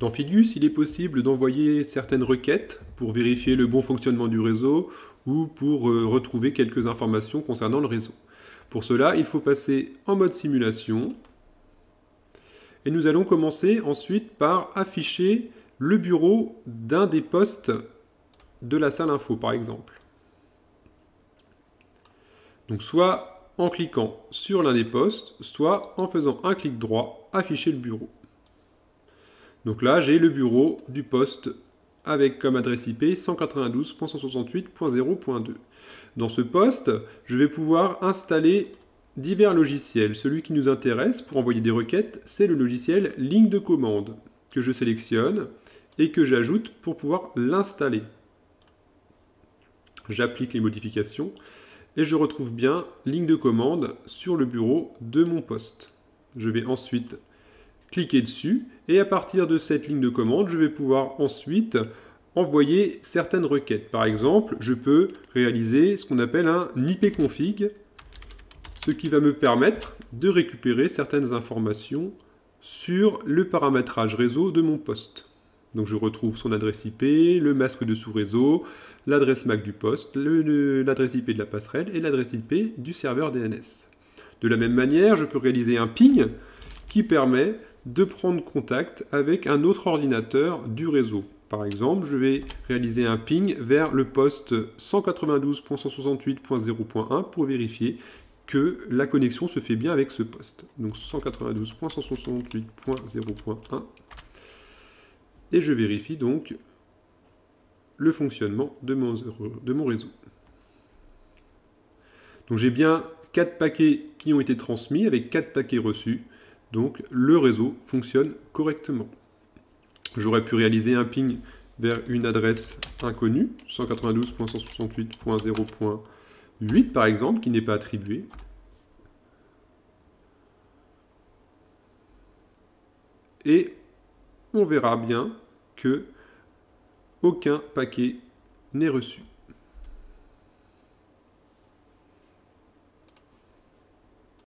Dans Filius, il est possible d'envoyer certaines requêtes pour vérifier le bon fonctionnement du réseau ou pour retrouver quelques informations concernant le réseau. Pour cela, il faut passer en mode simulation et nous allons commencer ensuite par afficher le bureau d'un des postes de la salle info, par exemple. Donc soit en cliquant sur l'un des postes, soit en faisant un clic droit, afficher le bureau. Donc là, j'ai le bureau du poste avec comme adresse IP 192.168.0.2. Dans ce poste, je vais pouvoir installer divers logiciels. Celui qui nous intéresse pour envoyer des requêtes, c'est le logiciel ligne de commande que je sélectionne et que j'ajoute pour pouvoir l'installer. J'applique les modifications et je retrouve bien ligne de commande sur le bureau de mon poste. Je vais ensuite cliquer dessus et à partir de cette ligne de commande, je vais pouvoir ensuite envoyer certaines requêtes. Par exemple, je peux réaliser ce qu'on appelle un ipconfig, ce qui va me permettre de récupérer certaines informations sur le paramétrage réseau de mon poste. Donc je retrouve son adresse IP, le masque de sous-réseau, l'adresse MAC du poste, l'adresse IP de la passerelle et l'adresse IP du serveur DNS. De la même manière, je peux réaliser un ping qui permet de prendre contact avec un autre ordinateur du réseau. Par exemple, je vais réaliser un ping vers le poste 192.168.0.1 pour vérifier que la connexion se fait bien avec ce poste. Donc 192.168.0.1 et je vérifie donc le fonctionnement de mon réseau. Donc j'ai bien 4 paquets qui ont été transmis avec 4 paquets reçus. Donc le réseau fonctionne correctement. J'aurais pu réaliser un ping vers une adresse inconnue, 192.168.0.8 par exemple, qui n'est pas attribuée. Et on verra bien que aucun paquet n'est reçu.